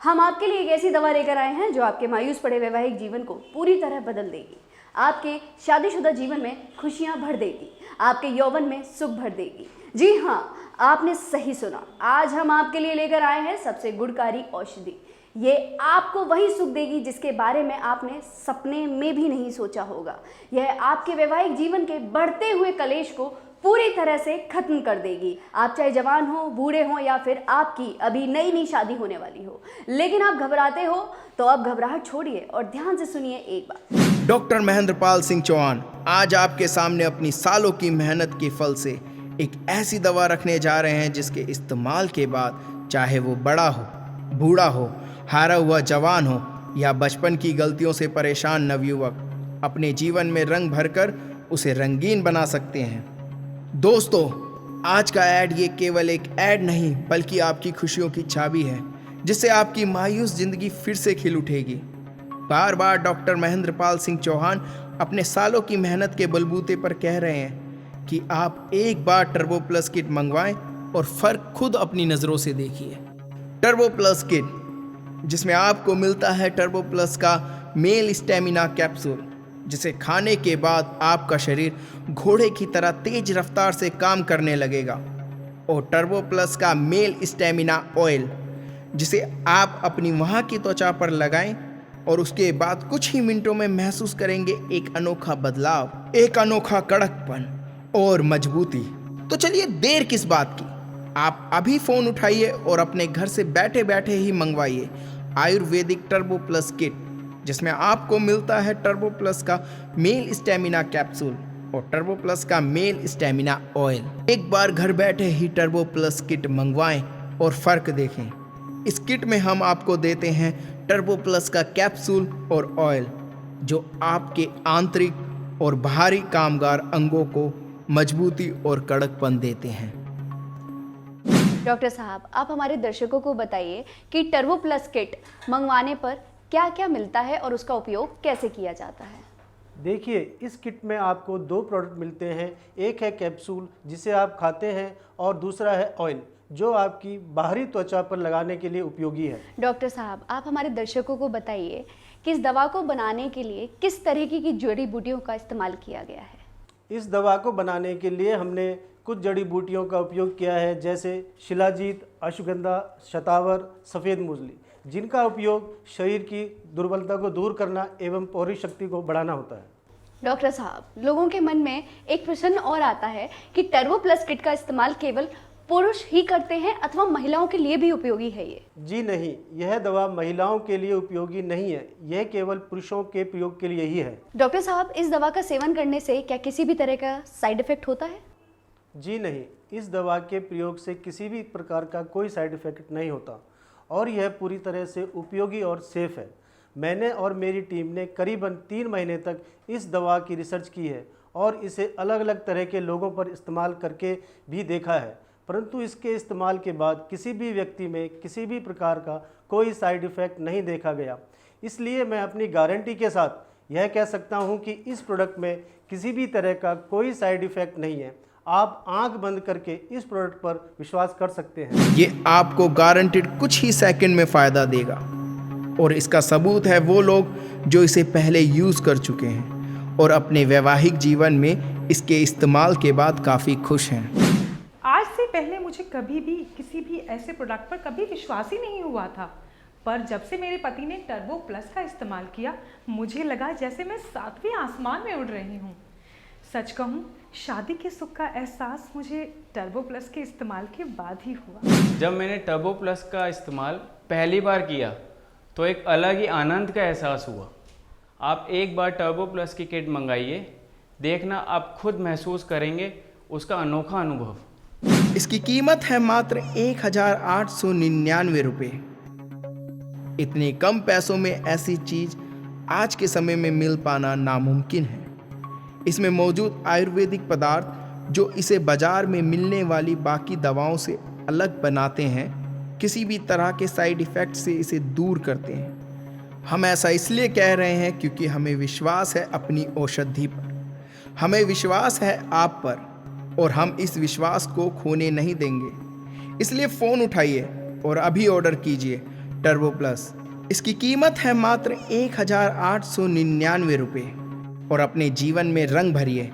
हम आपके लिए एक ऐसी दवा लेकर आए हैं जो आपके मायूस पड़े वैवाहिक जीवन को पूरी तरह बदल देगी। आपके शादीशुदा जीवन में खुशियां भर देगी, आपके यौवन में सुख भर देगी। जी हाँ, आपने सही सुना। आज हम आपके लिए लेकर आए हैं सबसे गुणकारी औषधि। ये आपको वही सुख देगी जिसके बारे में आपने सपने में भी नहीं सोचा होगा। यह आपके वैवाहिक जीवन के बढ़ते हुए कलेश को पूरी तरह से खत्म कर देगी। आप चाहे जवान हो, बूढ़े हो या फिर आपकी अभी नई नई शादी होने वाली हो, लेकिन आप घबराते हो तो अब घबराहट छोड़िए और ध्यान से सुनिए एक बात। डॉक्टर महेंद्रपाल सिंह चौहान आज आपके सामने अपनी सालों की मेहनत के फल से एक ऐसी दवा रखने जा रहे हैं जिसके इस्तेमाल के बाद चाहे वो बड़ा हो, बूढ़ा हो, हारा हुआ जवान हो या बचपन की गलतियों से परेशान नवयुवक अपने जीवन में रंग भरकर उसे रंगीन बना सकते हैं। दोस्तों, आज का ऐड ये केवल एक ऐड नहीं बल्कि आपकी खुशियों की चाबी है जिससे आपकी मायूस जिंदगी फिर से खिल उठेगी। बार बार डॉक्टर महेंद्रपाल सिंह चौहान अपने सालों की मेहनत के बलबूते पर कह रहे हैं कि आप एक बार टर्बो प्लस किट मंगवाएं और फर्क खुद अपनी नज़रों से देखिए। टर्बो प्लस किट, जिसमें आपको मिलता है टर्बो प्लस का मेल स्टेमिना कैप्सूल, जिसे खाने के बाद आपका शरीर घोड़े की तरह तेज रफ्तार से काम करने लगेगा, और टर्बो प्लस का मेल स्टेमिना ऑयल, जिसे आप अपनी वहाँ की त्वचा पर लगाएं और उसके बाद कुछ ही मिनटों में महसूस करेंगे एक अनोखा बदलाव, एक अनोखा कड़कपन और मजबूती। तो चलिए देर किस बात की, आप अभी फ़ोन उठाइए और अपने घर से बैठे बैठे ही मंगवाइए आयुर्वेदिक टर्बो प्लस किट, जिसमें आपको मिलता है टर्बो प्लस का मेल स्टेमिना कैप्सूल और टर्बो प्लस का मेल स्टेमिना ऑयल। एक बार घर बैठे ही टर्बो प्लस किट मंगवाएं और फ़र्क देखें। इस किट में हम आपको देते हैं टर्बो प्लस का कैप्सूल और ऑयल, जो आपके आंतरिक और बाहरी कामगार अंगों को मजबूती और कड़कपन देते हैं। डॉक्टर साहब, आप हमारे दर्शकों को बताइए कि टर्बो प्लस किट मंगवाने पर क्या क्या मिलता है और उसका उपयोग कैसे किया जाता है। देखिए, इस किट में आपको दो प्रोडक्ट मिलते हैं। एक है कैप्सूल जिसे आप खाते हैं और दूसरा है ऑयल जो आपकी बाहरी त्वचा पर लगाने के लिए उपयोगी है। डॉक्टर साहब, आप हमारे दर्शकों को बताइए कि इस दवा को बनाने के लिए किस तरीके की जड़ी बूटियों का इस्तेमाल किया गया है। इस दवा को बनाने के लिए हमने कुछ जड़ी बूटियों का उपयोग किया है, जैसे शिलाजीत, अश्वगंधा, शतावर, सफ़ेद मूसली, जिनका उपयोग शरीर की दुर्बलता को दूर करना एवं पौरी शक्ति को बढ़ाना होता है। डॉक्टर साहब, लोगों के मन में एक प्रश्न और आता है कि टर्बो प्लस किट का इस्तेमाल केवल पुरुष ही करते हैं अथवा महिलाओं के लिए भी उपयोगी है ये? जी नहीं, यह दवा महिलाओं के लिए उपयोगी नहीं है, यह केवल पुरुषों के प्रयोग के लिए ही है। डॉक्टर साहब, इस दवा का सेवन करने से क्या किसी भी तरह का साइड इफेक्ट होता है? जी नहीं, इस दवा के प्रयोग से किसी भी प्रकार का कोई साइड इफेक्ट नहीं होता और यह पूरी तरह से उपयोगी और सेफ है। मैंने और मेरी टीम ने करीबन 3 महीने तक इस दवा की रिसर्च की है और इसे अलग अलग तरह के लोगों पर इस्तेमाल करके भी देखा है, परंतु इसके इस्तेमाल के बाद किसी भी व्यक्ति में किसी भी प्रकार का कोई साइड इफ़ेक्ट नहीं देखा गया। इसलिए मैं अपनी गारंटी के साथ यह कह सकता हूं कि इस प्रोडक्ट में किसी भी तरह का कोई साइड इफ़ेक्ट नहीं है। आप आंख बंद करके इस प्रोडक्ट पर विश्वास कर सकते हैं। ये आपको गारंटेड कुछ ही सेकंड में फ़ायदा देगा और इसका सबूत है वो लोग जो इसे पहले यूज़ कर चुके हैं और अपने वैवाहिक जीवन में इसके इस्तेमाल के बाद काफ़ी खुश हैं। आज से पहले मुझे कभी भी किसी भी ऐसे प्रोडक्ट पर कभी विश्वास ही नहीं हुआ था, पर जब से मेरे पति ने टर्बो प्लस का इस्तेमाल किया, मुझे लगा जैसे मैं 7वें आसमान में उड़ रही हूँ। सच कहूँ, शादी के सुख का एहसास मुझे टर्बो प्लस के इस्तेमाल के बाद ही हुआ। जब मैंने टर्बो प्लस का इस्तेमाल पहली बार किया तो एक अलग ही आनंद का एहसास हुआ। आप एक बार टर्बो प्लस की किट मंगाइए, देखना आप खुद महसूस करेंगे उसका अनोखा अनुभव। इसकी कीमत है मात्र 1899 रुपये। इतने कम पैसों में ऐसी चीज आज के समय में मिल पाना नामुमकिन है। इसमें मौजूद आयुर्वेदिक पदार्थ जो इसे बाजार में मिलने वाली बाकी दवाओं से अलग बनाते हैं, किसी भी तरह के साइड इफ़ेक्ट से इसे दूर करते हैं। हम ऐसा इसलिए कह रहे हैं क्योंकि हमें विश्वास है अपनी औषधि पर, हमें विश्वास है आप पर और हम इस विश्वास को खोने नहीं देंगे। इसलिए फ़ोन उठाइए और अभी ऑर्डर कीजिए टर्बो प्लस। इसकी कीमत है मात्र 1899 रुपये और अपने जीवन में रंग भरिए।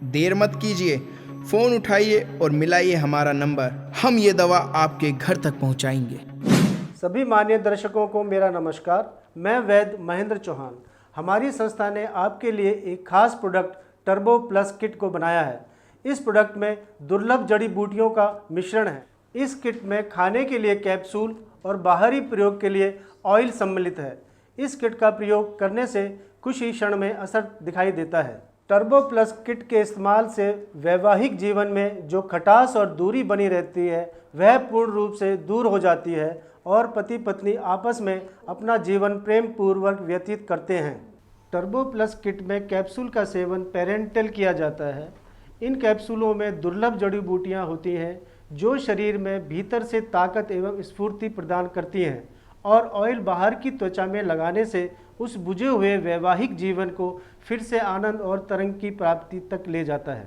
देर मत कीजिए, फ़ोन उठाइए और मिलाइए हमारा नंबर। हम ये दवा आपके घर तक पहुंचाएंगे। सभी मान्य दर्शकों को मेरा नमस्कार। मैं वैद्य महेंद्र चौहान। हमारी संस्था ने आपके लिए एक खास प्रोडक्ट टर्बो प्लस किट को बनाया है। इस प्रोडक्ट में दुर्लभ जड़ी बूटियों का मिश्रण है। इस किट में खाने के लिए कैप्सूल और बाहरी प्रयोग के लिए ऑयल सम्मिलित है। इस किट का प्रयोग करने से कुछ ही क्षण में असर दिखाई देता है। टर्बो प्लस किट के इस्तेमाल से वैवाहिक जीवन में जो खटास और दूरी बनी रहती है वह पूर्ण रूप से दूर हो जाती है और पति पत्नी आपस में अपना जीवन प्रेम पूर्वक व्यतीत करते हैं। टर्बो प्लस किट में कैप्सूल का सेवन पेरेंटल किया जाता है। इन कैप्सूलों में दुर्लभ जड़ी बूटियाँ होती हैं जो शरीर में भीतर से ताकत एवं स्फूर्ति प्रदान करती हैं और ऑयल बाहर की त्वचा में लगाने से उस बुझे हुए वैवाहिक जीवन को फिर से आनंद और तरंग की प्राप्ति तक ले जाता है।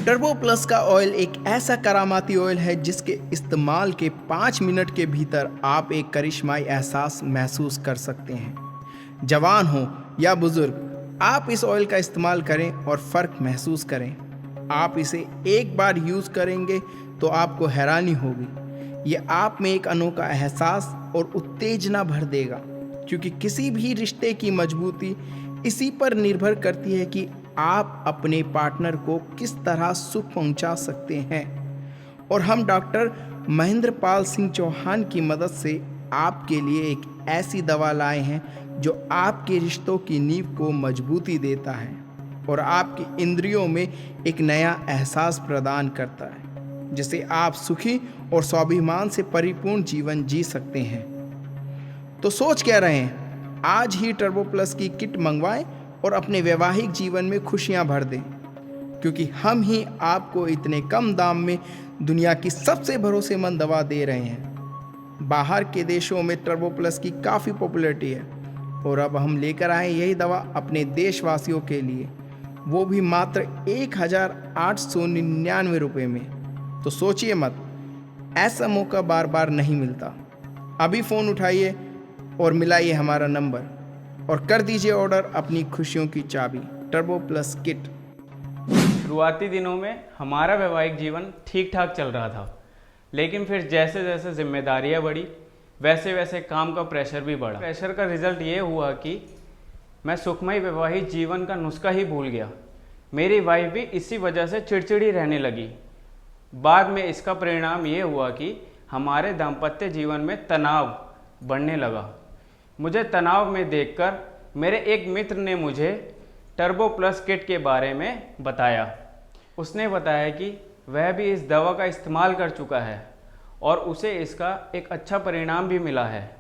टर्बो प्लस का ऑयल एक ऐसा करामाती ऑयल है जिसके इस्तेमाल के 5 मिनट के भीतर आप एक करिश्माई एहसास महसूस कर सकते हैं। जवान हो या बुजुर्ग, आप इस ऑयल का इस्तेमाल करें और फ़र्क महसूस करें। आप इसे एक बार यूज़ करेंगे तो आपको हैरानी होगी। ये आप में एक अनोखा एहसास और उत्तेजना भर देगा, क्योंकि किसी भी रिश्ते की मजबूती इसी पर निर्भर करती है कि आप अपने पार्टनर को किस तरह सुख पहुंचा सकते हैं। और हम डॉक्टर महेंद्र पाल सिंह चौहान की मदद से आपके लिए एक ऐसी दवा लाए हैं जो आपके रिश्तों की नींव को मजबूती देता है और आपकी इंद्रियों में एक नया एहसास प्रदान करता है, जिससे आप सुखी और स्वाभिमान से परिपूर्ण जीवन जी सकते हैं। तो सोच क्या रहे हैं, आज ही टर्बो प्लस की किट मंगवाएं और अपने वैवाहिक जीवन में खुशियां भर दें, क्योंकि हम ही आपको इतने कम दाम में दुनिया की सबसे भरोसेमंद दवा दे रहे हैं। बाहर के देशों में टर्बो प्लस की काफ़ी पॉपुलैरिटी है और अब हम लेकर आए यही दवा अपने देशवासियों के लिए, वो भी मात्र 1899 रुपये में। तो सोचिए मत, ऐसा मौका बार बार नहीं मिलता। अभी फ़ोन उठाइए और मिलाइए हमारा नंबर और कर दीजिए ऑर्डर अपनी खुशियों की चाबी टर्बो प्लस किट। शुरुआती दिनों में हमारा वैवाहिक जीवन ठीक ठाक चल रहा था, लेकिन फिर जैसे जैसे जिम्मेदारियां बढ़ी वैसे वैसे काम का प्रेशर भी बढ़ा। प्रेशर का रिजल्ट ये हुआ कि मैं सुखमय वैवाहिक जीवन का नुस्खा ही भूल गया। मेरी वाइफ भी इसी वजह से चिड़चिड़ी रहने लगी। बाद में इसका परिणाम ये हुआ कि हमारे दाम्पत्य जीवन में तनाव बढ़ने लगा। मुझे तनाव में देखकर मेरे एक मित्र ने मुझे टर्बो प्लस किट के बारे में बताया। उसने बताया कि वह भी इस दवा का इस्तेमाल कर चुका है और उसे इसका एक अच्छा परिणाम भी मिला है।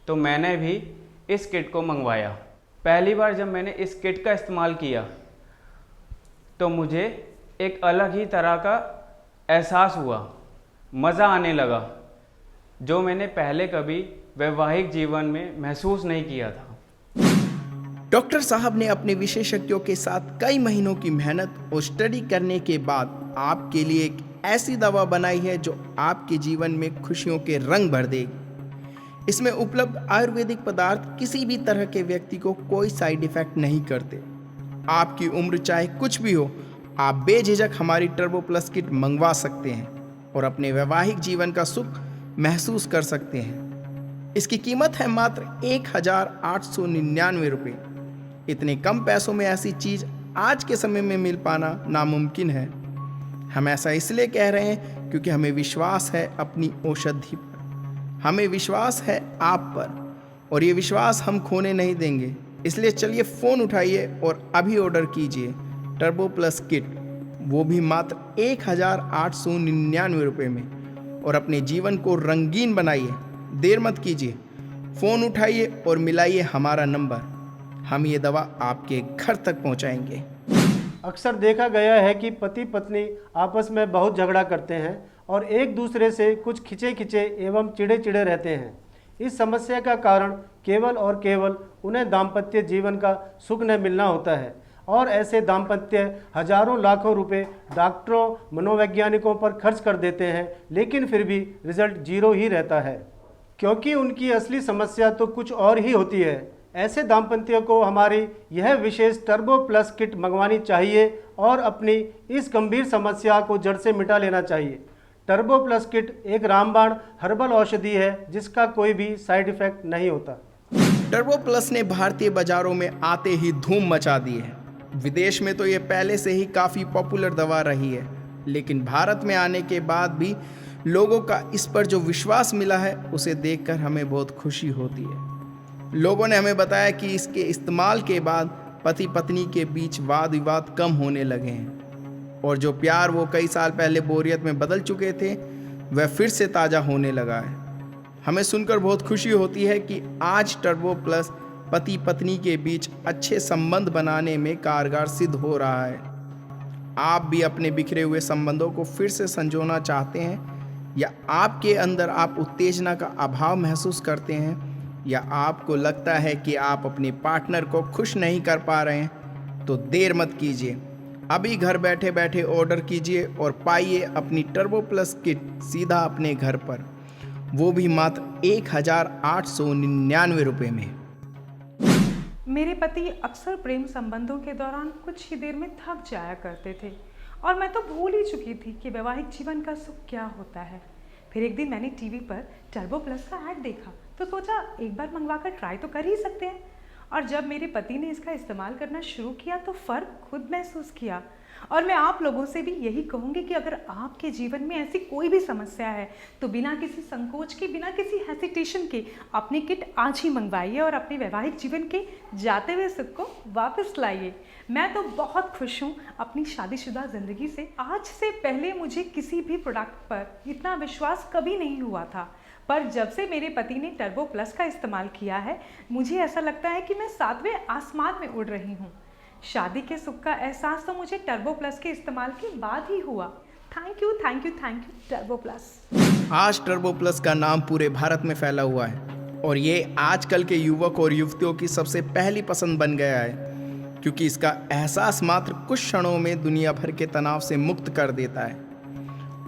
तो मैंने भी इस किट को मंगवाया। पहली बार जब मैंने इस किट का इस्तेमाल किया तो मुझे एक अलग ही तरह का एहसास हुआ, मज़ा आने लगा, जो मैंने पहले कभी वैवाहिक जीवन में महसूस नहीं किया था। डॉक्टर साहब ने अपने विशेषज्ञों के साथ कई महीनों की मेहनत और स्टडी करने के बाद आपके लिए एक ऐसी दवा बनाई है जो आपके जीवन में खुशियों के रंग भर देगी। इसमें उपलब्ध आयुर्वेदिक पदार्थ किसी भी तरह के व्यक्ति को कोई साइड इफेक्ट नहीं करते। आपकी उम्र चाहे कुछ भी हो, आप बेझिझक हमारी टर्बो प्लस किट मंगवा सकते हैं और अपने वैवाहिक जीवन का सुख महसूस कर सकते हैं। इसकी कीमत है मात्र 1899 रुपये। इतने कम पैसों में ऐसी चीज़ आज के समय में मिल पाना नामुमकिन है। हम ऐसा इसलिए कह रहे हैं क्योंकि हमें विश्वास है अपनी औषधि पर, हमें विश्वास है आप पर और ये विश्वास हम खोने नहीं देंगे। इसलिए चलिए फ़ोन उठाइए और अभी ऑर्डर कीजिए टर्बो प्लस किट, वो भी मात्र 1899 रुपये में, और अपने जीवन को रंगीन बनाइए। देर मत कीजिए, फ़ोन उठाइए और मिलाइए हमारा नंबर। हम ये दवा आपके घर तक पहुंचाएंगे। अक्सर देखा गया है कि पति पत्नी आपस में बहुत झगड़ा करते हैं और एक दूसरे से कुछ खिंचे खिंचे एवं चिड़े चिड़े रहते हैं। इस समस्या का कारण केवल और केवल उन्हें दाम्पत्य जीवन का सुख न मिलना होता है और ऐसे दाम्पत्य हजारों लाखों रुपए डॉक्टरों मनोवैज्ञानिकों पर खर्च कर देते हैं, लेकिन फिर भी रिजल्ट जीरो ही रहता है। क्योंकि उनकी असली समस्या तो कुछ और ही होती है। ऐसे दाम्पत्य को हमारी यह विशेष टर्बो प्लस किट मंगवानी चाहिए और अपनी इस गंभीर समस्या को जड़ से मिटा लेना चाहिए। टर्बो प्लस किट एक रामबाण हर्बल औषधि है जिसका कोई भी साइड इफेक्ट नहीं होता। टर्बो प्लस ने भारतीय बाजारों में आते ही धूम मचा दी है। विदेश में तो ये पहले से ही काफ़ी पॉपुलर दवा रही है, लेकिन भारत में आने के बाद भी लोगों का इस पर जो विश्वास मिला है उसे देखकर हमें बहुत खुशी होती है। लोगों ने हमें बताया कि इसके इस्तेमाल के बाद पति पत्नी के बीच वाद विवाद कम होने लगे हैं और जो प्यार वो कई साल पहले बोरियत में बदल चुके थे वह फिर से ताज़ा होने लगा है। हमें सुनकर बहुत खुशी होती है कि आज टर्बो प्लस पति पत्नी के बीच अच्छे संबंध बनाने में कारगर सिद्ध हो रहा है। आप भी अपने बिखरे हुए संबंधों को फिर से संजोना चाहते हैं या आपके अंदर आप उत्तेजना का अभाव महसूस करते हैं या आपको लगता है कि आप अपने पार्टनर को खुश नहीं कर पा रहे हैं, तो देर मत कीजिए। अभी घर बैठे बैठे ऑर्डर कीजिए और पाइए अपनी टर्बो प्लस किट सीधा अपने घर पर, वो भी मात्र 1899 रुपये में। मेरे पति अक्सर प्रेम संबंधों के दौरान कुछ ही देर में थक जाया करते थे और मैं तो भूल ही चुकी थी कि वैवाहिक जीवन का सुख क्या होता है। फिर एक दिन मैंने टीवी पर टर्बो प्लस का ऐड देखा तो सोचा एक बार मंगवाकर ट्राई तो कर ही सकते हैं। और जब मेरे पति ने इसका इस्तेमाल करना शुरू किया तो फ़र्क खुद महसूस किया। और मैं आप लोगों से भी यही कहूँगी कि अगर आपके जीवन में ऐसी कोई भी समस्या है तो बिना किसी संकोच के, बिना किसी हेसिटेशन के अपनी किट आज ही मंगवाइए और अपने वैवाहिक जीवन के जाते हुए सुख को वापस लाइए। मैं तो बहुत खुश हूँ अपनी शादीशुदा ज़िंदगी से। आज से पहले मुझे किसी भी प्रोडक्ट पर इतना विश्वास कभी नहीं हुआ था, पर जब से मेरे पति ने टर्बो प्लस का इस्तेमाल किया है मुझे ऐसा लगता है कि मैं 7वें आसमान में उड़ रही हूँ। शादी के सुख का एहसास तो मुझे टर्बो प्लस के इस्तेमाल के बाद ही हुआ। Thank you thank you thank you turbo plus. आज टर्बो प्लस का नाम पूरे भारत में फैला हुआ है और ये आजकल के युवक और युवतियों की सबसे पहली पसंद बन गया है, क्योंकि इसका एहसास मात्र कुछ क्षणों में दुनिया भर के तनाव से मुक्त कर देता है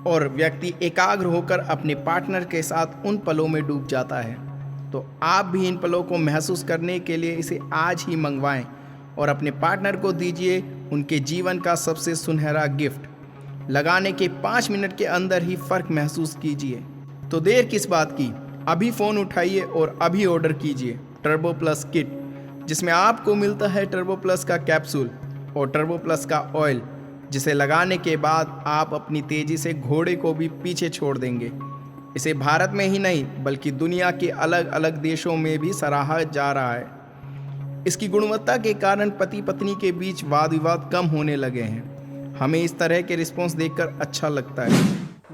और व्यक्ति एकाग्र होकर अपने पार्टनर के साथ उन पलों में डूब जाता है। तो आप भी इन पलों को महसूस करने के लिए इसे आज ही मंगवाएं और अपने पार्टनर को दीजिए उनके जीवन का सबसे सुनहरा गिफ्ट। लगाने के 5 मिनट के अंदर ही फ़र्क महसूस कीजिए। तो देर किस बात की, अभी फ़ोन उठाइए और अभी ऑर्डर कीजिए टर्बो प्लस किट, जिसमें आपको मिलता है टर्बो प्लस का कैप्सूल और टर्बो प्लस का ऑयल, जिसे लगाने के बाद आप अपनी तेज़ी से घोड़े को भी पीछे छोड़ देंगे। इसे भारत में ही नहीं बल्कि दुनिया के अलग अलग देशों में भी सराहा जा रहा है। इसकी गुणवत्ता के कारण पति पत्नी के बीच वाद विवाद कम होने लगे हैं। हमें इस तरह के रिस्पॉन्स देखकर अच्छा लगता है।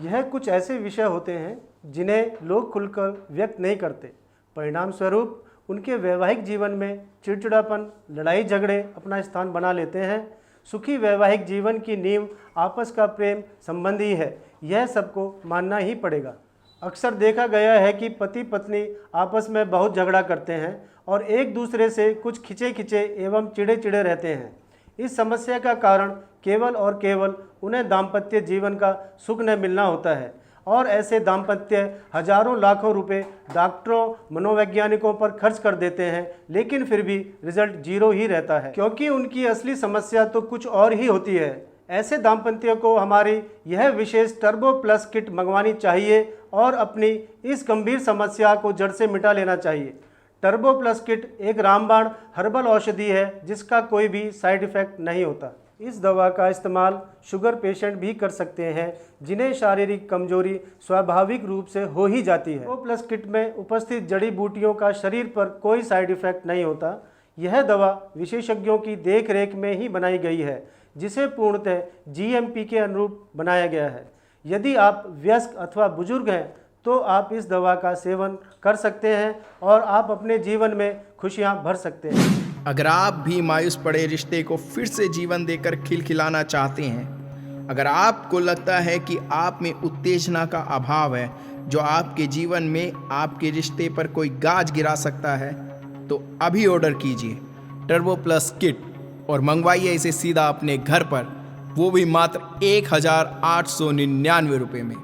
यह कुछ ऐसे विषय होते हैं जिन्हें लोग खुलकर व्यक्त नहीं करते। परिणाम स्वरूप उनके वैवाहिक जीवन में चिड़चिड़ापन, लड़ाई झगड़े अपना स्थान बना लेते हैं। सुखी वैवाहिक जीवन की नींव आपस का प्रेम संबंध ही है, यह सबको मानना ही पड़ेगा। अक्सर देखा गया है कि पति पत्नी आपस में बहुत झगड़ा करते हैं और एक दूसरे से कुछ खिंचे खिंचे एवं चिड़े चिड़े रहते हैं। इस समस्या का कारण केवल और केवल उन्हें दाम्पत्य जीवन का सुख न मिलना होता है और ऐसे दाम्पत्य हजारों लाखों रुपए डॉक्टरों, मनोवैज्ञानिकों पर खर्च कर देते हैं, लेकिन फिर भी रिजल्ट जीरो ही रहता है, क्योंकि उनकी असली समस्या तो कुछ और ही होती है। ऐसे दाम्पत्य को हमारी यह विशेष टर्बो प्लस किट मंगवानी चाहिए और अपनी इस गंभीर समस्या को जड़ से मिटा लेना चाहिए। टर्बो प्लस किट एक रामबाण हर्बल औषधि है जिसका कोई भी साइड इफेक्ट नहीं होता। इस दवा का इस्तेमाल शुगर पेशेंट भी कर सकते हैं जिन्हें शारीरिक कमजोरी स्वाभाविक रूप से हो ही जाती है। टर्बो प्लस किट में उपस्थित जड़ी बूटियों का शरीर पर कोई साइड इफेक्ट नहीं होता। यह दवा विशेषज्ञों की देखरेख में ही बनाई गई है, जिसे पूर्णतः GMP के अनुरूप बनाया गया है। यदि आप वयस्क अथवा बुजुर्ग हैं तो आप इस दवा का सेवन कर सकते हैं और आप अपने जीवन में खुशियां भर सकते हैं। अगर आप भी मायूस पड़े रिश्ते को फिर से जीवन देकर खिलखिलाना चाहते हैं, अगर आपको लगता है कि आप में उत्तेजना का अभाव है जो आपके जीवन में आपके रिश्ते पर कोई गाज गिरा सकता है, तो अभी ऑर्डर कीजिए टर्बो प्लस किट और मंगवाइए इसे सीधा अपने घर पर, वो भी मात्र 1899 रुपये में।